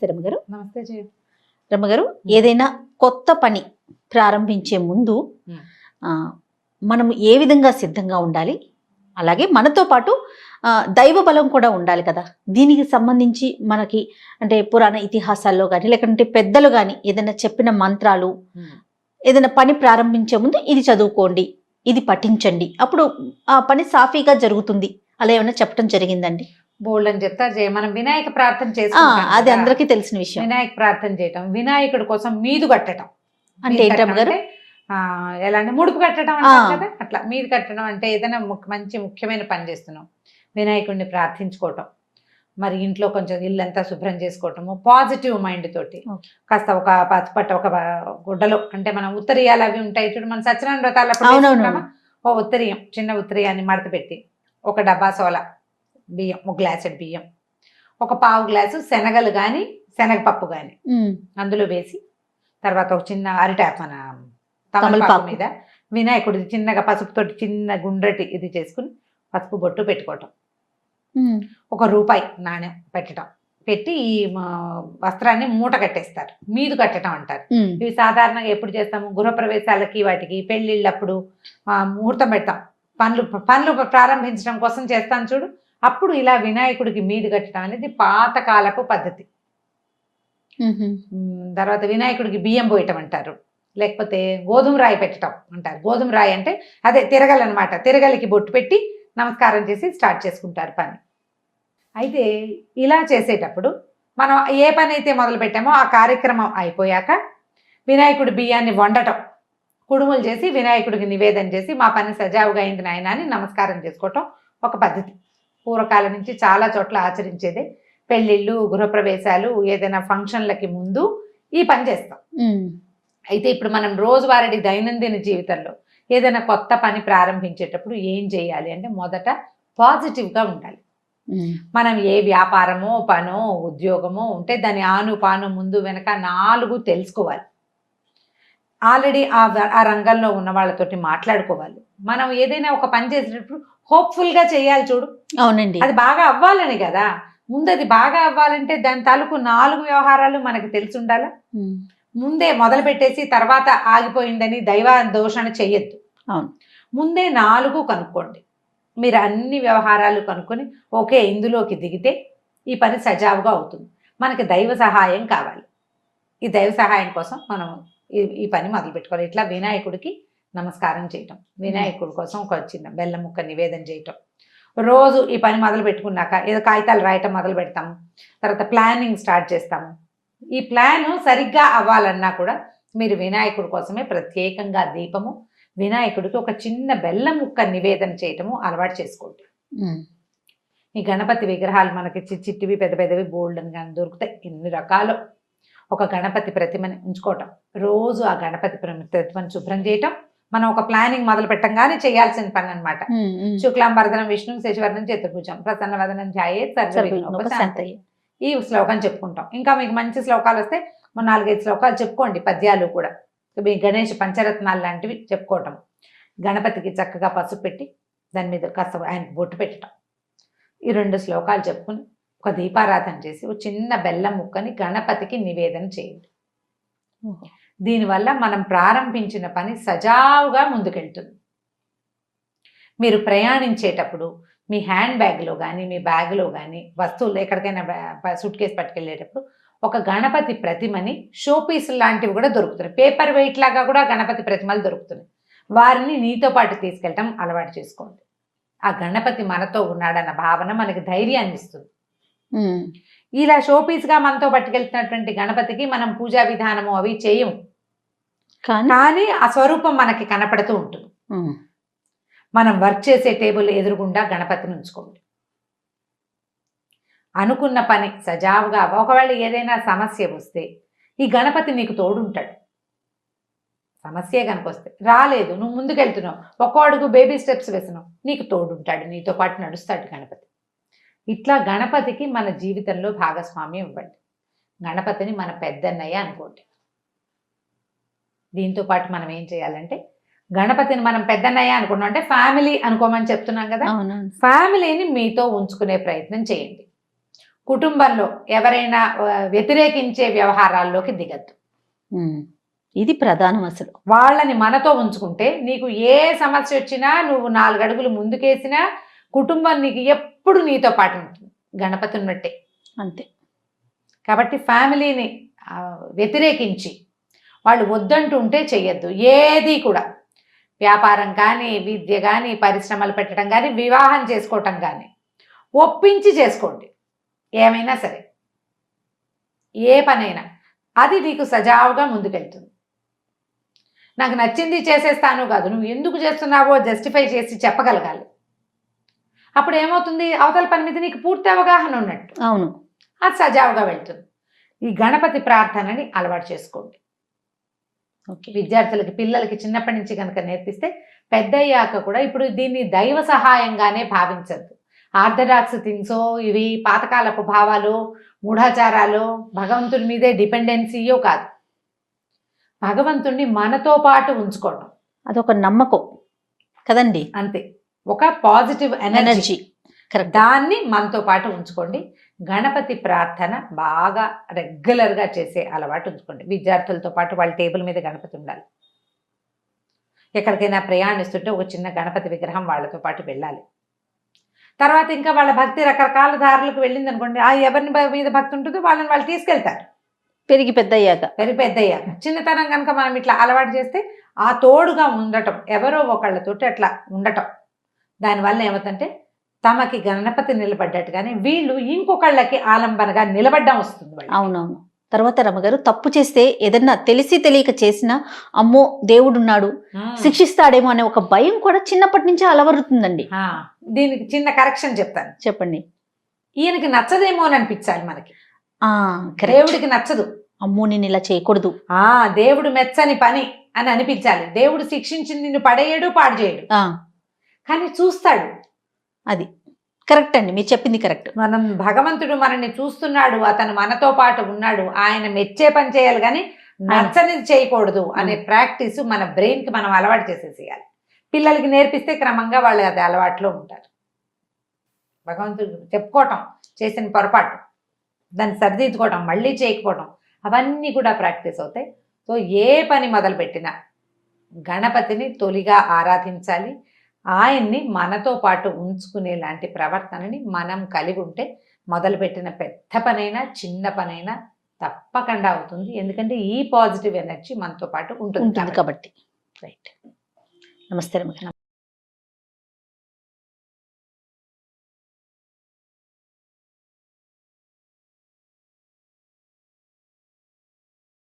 రమ్మగారు. నమస్తే జయ. రమ్మగారు, ఏదైనా కొత్త పని ప్రారంభించే ముందు మనం ఏ విధంగా సిద్ధంగా ఉండాలి? అలాగే మనతో పాటు దైవ బలం కూడా ఉండాలి కదా. దీనికి సంబంధించి మనకి అంటే పురాణ ఇతిహాసాల్లో కానీ లేకుంటే పెద్దలు కానీ ఏదైనా చెప్పిన మంత్రాలు, ఏదైనా పని ప్రారంభించే ముందు ఇది చదువుకోండి, ఇది పఠించండి, అప్పుడు ఆ పని సాఫీగా జరుగుతుంది, అలా ఏమైనా చెప్పడం జరిగిందండి? బోల్డ్ అని చెప్తారు జయ. మనం వినాయక ప్రార్థన చేసుకుంటాం, అది అందరికీ తెలిసిన విషయం. వినాయక ప్రార్థన చేయటం, వినాయకుడి కోసం మీదు కట్టడం అంటే ఏంటమ్మగారు? ఎలా అంటే ముడుపు కట్టడం అంటారు కదా, అట్లా మీది కట్టడం అంటే ఏదైనా మంచి ముఖ్యమైన పని చేస్తున్నాం, వినాయకుడిని ప్రార్థించుకోవటం, మరి ఇంట్లో కొంచెం ఇల్లంతా శుభ్రం చేసుకోవటము, పాజిటివ్ మైండ్ తోటి కాస్త ఒక పచ్చపట్ట ఒక గుడ్డలో, అంటే మనం ఉత్తరీయాలు అవి ఉంటాయి చూడు, మన సత్యనారాయణ వ్రతాలు ఓ ఉత్తరీయం, చిన్న ఉత్తరీయాన్ని మడత పెట్టి ఒక డబ్బా సోల బియ్యం, ఒక గ్లాసెడ్ బియ్యం, ఒక పావు గ్లాసు శనగలు కానీ శనగపప్పు కానీ అందులో వేసి, తర్వాత ఒక చిన్న అరిటాకు మన తమలపాకు మీద వినాయకుడి చిన్నగా పసుపుతోటి చిన్న గుండ్రటి ఇది చేసుకుని పసుపు బొట్టు పెట్టుకోవటం, ₹1 నాణ్యం పెట్టడం, పెట్టి ఈ వస్త్రాన్ని మూట కట్టేస్తారు, మీదు కట్టడం అంటారు. ఇవి సాధారణంగా ఎప్పుడు చేస్తాము? గృహప్రవేశాలకి, వాటికి, పెళ్ళిళ్ళప్పుడు ముహూర్తం పెడతాం, పనులు ప్రారంభించడం కోసం చేస్తాం చూడు, అప్పుడు ఇలా వినాయకుడికి మీది కట్టడం అనేది పాతకాలపు పద్ధతి. తర్వాత వినాయకుడికి బియ్యం పోయటం అంటారు, లేకపోతే గోధుమ రాయి పెట్టడం అంటారు. గోధుమ రాయి అంటే అదే తిరగలి అనమాట. తిరగలికి బొట్టు పెట్టి నమస్కారం చేసి స్టార్ట్ చేసుకుంటారు పని. అయితే ఇలా చేసేటప్పుడు మనం ఏ పని అయితే మొదలు పెట్టామో ఆ కార్యక్రమం అయిపోయాక వినాయకుడి బియ్యాన్ని వండటం, కుడుములు చేసి వినాయకుడికి నివేదన చేసి మా పని సజావుగా అయింది నాయన అని నమస్కారం చేసుకోవటం ఒక పద్ధతి. పూర్వకాలం నుంచి చాలా చోట్ల ఆచరించేదే. పెళ్ళిళ్ళు, గృహప్రవేశాలు, ఏదైనా ఫంక్షన్లకి ముందు ఈ పని చేస్తాం. అయితే ఇప్పుడు మనం రోజువారీ దైనందిన జీవితంలో ఏదైనా కొత్త పని ప్రారంభించేటప్పుడు ఏం చేయాలి అంటే, మొదట పాజిటివ్గా ఉండాలి. మనం ఏ వ్యాపారమో, పనో, ఉద్యోగమో ఉంటే దాని ఆను ముందు వెనక 4 తెలుసుకోవాలి. ఆల్రెడీ ఆ రంగంలో ఉన్న వాళ్ళతోటి మాట్లాడుకోవాలి. మనం ఏదైనా ఒక పని చేసేటప్పుడు హోప్ఫుల్గా చేయాలి చూడు. అవునండి, అది బాగా అవ్వాలని కదా. ముందు అది బాగా అవ్వాలంటే దాని తాలూకు 4 వ్యవహారాలు మనకు తెలిసి ఉండాలా. ముందే మొదలు పెట్టేసి తర్వాత ఆగిపోయిందని దైవ దోషణ చెయ్యొద్దు. అవును, ముందే 4 కనుక్కోండి. మీరు అన్ని వ్యవహారాలు కనుక్కొని ఓకే ఇందులోకి దిగితే ఈ పని సజావుగా అవుతుంది. మనకి దైవ సహాయం కావాలి. ఈ దైవ సహాయం కోసం మనం ఈ పని మొదలు పెట్టుకోవాలి. ఇట్లా వినాయకుడికి నమస్కారం చేయటం, వినాయకుడి కోసం ఒక చిన్న బెల్లం ముక్క నివేదన చేయటం. రోజు ఈ పని మొదలు పెట్టుకున్నాక ఏదో కాగితాలు రాయటం మొదలు పెడతాము. తర్వాత ప్లానింగ్ స్టార్ట్ చేస్తాము. ఈ ప్లాన్ సరిగ్గా అవ్వాలన్నా కూడా మీరు వినాయకుడి కోసమే ప్రత్యేకంగా దీపము, వినాయకుడికి ఒక చిన్న బెల్లం ముక్క నివేదన చేయటము అలవాటు చేసుకోండి. ఈ గణపతి విగ్రహాలు మనకి చిట్టివి, పెద్ద పెద్దవి బోల్డ్ అని కానీ దొరుకుతాయి, ఎన్ని రకాలు. ఒక గణపతి ప్రతిమని ఉంచుకోవటం, రోజు ఆ గణపతి ప్రతిమని శుభ్రం చేయటం మనం ఒక ప్లానింగ్ మొదలు పెట్టంగానే చేయాల్సిన పని అనమాట. శుక్లాంబరధనం విష్ణు శశివర్ణం చతుర్భుజం ప్రసన్నవదనం ధ్యాయేత్ సర్వవిఘ్నోపశాంతయే. ఈ శ్లోకం చెప్పుకుంటాం. ఇంకా మీకు మంచి శ్లోకాలు వస్తే 4-5 శ్లోకాలు చెప్పుకోండి, పద్యాలు కూడా. మీ గణేష్ పంచరత్నాలు లాంటివి చెప్పుకోవటం. గణపతికి చక్కగా పసుపు పెట్టి దాని మీద కాస్త ఆయనకు బొట్టు పెట్టడం. ఈ 2 శ్లోకాలు చెప్పుకుని ఒక దీపారాధన చేసి ఒక చిన్న బెల్లం ముక్కని గణపతికి నివేదన చేయండి. దీనివల్ల మనం ప్రారంభించిన పని సజావుగా ముందుకెళ్తుంది. మీరు ప్రయాణించేటప్పుడు మీ హ్యాండ్ బ్యాగ్లో కానీ మీ బ్యాగ్లో కానీ వస్తువులు ఎక్కడికైనా సూట్ కేసు పట్టుకెళ్ళేటప్పుడు ఒక గణపతి ప్రతిమని షోపీస్ లాంటివి కూడా దొరుకుతున్నాయి. పేపర్ వెయిట్ లాగా కూడా గణపతి ప్రతిమలు దొరుకుతున్నాయి. వారిని నీతో పాటు తీసుకెళ్ళటం అలవాటు చేసుకోండి. ఆ గణపతి మనతో ఉన్నాడన్న భావన మనకి ధైర్యాన్ని ఇస్తుంది. ఇలా షోపీస్గా మనతో పట్టుకెళ్తున్నటువంటి గణపతికి మనం పూజా విధానము అవి చేయము, కానీ ఆ స్వరూపం మనకి కనపడుతూ ఉంటుంది. మనం వర్క్ చేసే టేబుల్ ఎదురుగుండా గణపతిని ఉంచుకోండి. అనుకున్న పని సజావుగా, ఒకవేళ ఏదైనా సమస్య వస్తే ఈ గణపతి నీకు తోడుంటాడు. సమస్య కనుక వస్తే రాలేదు, నువ్వు ముందుకెళ్తున్నావు, ఒక్కో అడుగు బేబీ స్టెప్స్ వేసినావు, నీకు తోడుంటాడు, నీతో పాటు నడుస్తాడు గణపతి. ఇట్లా గణపతికి మన జీవితంలో భాగస్వామ్యం ఇవ్వండి. గణపతిని మన పెద్దన్నయ్య అనుకోండి. దీంతో పాటు మనం ఏం చేయాలంటే, గణపతిని మనం పెద్దన్నయ్య అనుకున్నాం అంటే ఫ్యామిలీ అనుకోమని చెప్తున్నాం కదా. ఫ్యామిలీని మీతో ఉంచుకునే ప్రయత్నం చేయండి. కుటుంబంలో ఎవరైనా వ్యతిరేకించే వ్యవహారాల్లోకి దిగద్దు. ఇది ప్రధానం అసలు. వాళ్ళని మనతో ఉంచుకుంటే నీకు ఏ సమస్య వచ్చినా నువ్వు 4 అడుగులు ముందుకేసినా కుటుంబం నీకు ఎప్పుడు నీతో పాటు ఉంటుంది, గణపతి ఉన్నట్టే. అంతే. కాబట్టి ఫ్యామిలీని వ్యతిరేకించి వాళ్ళు వద్దంటుంటే చెయ్యొద్దు. ఏది కూడా వ్యాపారం కానీ, విద్య కానీ, పరిశ్రమలు పెట్టడం కానీ, వివాహం చేసుకోవటం కానీ ఒప్పించి చేసుకోండి. ఏమైనా సరే, ఏ పనైనా అది నీకు సజావుగా ముందుకెళ్తుంది. నాకు నచ్చింది చేసేస్తాను కాదు, నువ్వు ఎందుకు చేస్తున్నావో జస్టిఫై చేసి చెప్పగలగాలి. అప్పుడు ఏమవుతుంది, అవతల పని మీద నీకు పూర్తి అవగాహన ఉన్నట్టు. అవును, అది సజావుగా వెళ్తుంది. ఈ గణపతి ప్రార్థనని అలవాటు చేసుకోండి. విద్యార్థులకి, పిల్లలకి చిన్నప్పటి నుంచి కనుక నేర్పిస్తే పెద్దయ్యాక కూడా ఇప్పుడు దీన్ని దైవ సహాయంగానే భావించద్దు. ఆర్థడాక్స్ థింగ్సో, ఇవి పాతకాలపు భావాలు, మూఢాచారాలు, భగవంతుడి మీదే డిపెండెన్సీయో కాదు. భగవంతుణ్ణి మనతో పాటు ఉంచుకోవడం అదొక నమ్మకం కదండి. అంతే, ఒక పాజిటివ్ ఎనర్జీ. దాన్ని మనతో పాటు ఉంచుకోండి. గణపతి ప్రార్థన బాగా రెగ్యులర్గా చేసే అలవాటు ఉంచుకోండి. విద్యార్థులతో పాటు వాళ్ళ టేబుల్ మీద గణపతి ఉండాలి. ఎక్కడికైనా ప్రయాణిస్తుంటే ఒక చిన్న గణపతి విగ్రహం వాళ్ళతో పాటు వెళ్ళాలి. తర్వాత ఇంకా వాళ్ళ భక్తి రకరకాల దారులకు వెళ్ళింది అనుకోండి, ఎవరిని మీద భక్తి ఉంటుందో వాళ్ళని వాళ్ళు తీసుకెళ్తారు. పెరిగి పెద్దయ్యాక. చిన్నతనం కనుక మనం ఇట్లా అలవాటు చేస్తే ఆ తోడుగా ఉండటం, ఎవరో ఒకళ్ళతోటి అట్లా ఉండటం, దానివల్ల ఏమవుతుందంటే తమకి గణపతి నిలబడ్డట్టుగానే వీళ్ళు ఇంకొకళ్ళకి ఆలంబనగా నిలబడ్డం వస్తుంది. అవునవును. తర్వాత రమగారు, తప్పు చేస్తే ఏదన్నా తెలిసి తెలియక చేసినా అమ్మో దేవుడున్నాడు శిక్షిస్తాడేమో అనే ఒక భయం కూడా చిన్నప్పటి నుంచే అలవరుతుందండి. దీనికి చిన్న కరెక్షన్ చెప్తాను, చెప్పండి. ఈయనకి నచ్చదేమో అని అనిపించాలి మనకి. దేవుడికి నచ్చదు, అమ్మో నేను ఇలా చేయకూడదు, దేవుడు మెచ్చని పని అని అనిపించాలి. దేవుడు శిక్షించి నిన్ను పడేయడు, పాడు చేయడు, కానీ చూస్తాడు. అది కరెక్ట్ అండి, మీరు చెప్పింది కరెక్ట్. మనం భగవంతుడు మనల్ని చూస్తున్నాడు, అతను మనతో పాటు ఉన్నాడు, ఆయన మెచ్చే పని చేయాలి కానీ నచ్చనిది చేయకూడదు అనే ప్రాక్టీస్ మన బ్రెయిన్కి మనం అలవాటు చేసేసేయాలి. పిల్లలకి నేర్పిస్తే క్రమంగా వాళ్ళు అది అలవాటులో ఉంటారు. భగవంతుడు చెప్పుకోవటం, చేసిన పొరపాటు దాన్ని సరిదిద్దుకోవటం, మళ్ళీ చేయకపోవటం, అవన్నీ కూడా ప్రాక్టీస్ అవుతాయి. సో ఏ పని మొదలుపెట్టినా గణపతిని తొలిగా ఆరాధించాలి. ఆయన్ని మనతో పాటు ఉంచుకునేలాంటి ప్రవర్తనని మనం కలిగి ఉంటే మొదలుపెట్టిన పెద్ద పనైనా చిన్న పనైనా తప్పకుండా అవుతుంది. ఎందుకంటే ఈ పాజిటివ్ ఎనర్జీ మనతో పాటు ఉంటుంది కాబట్టి. రైట్. నమస్తే రమగారు.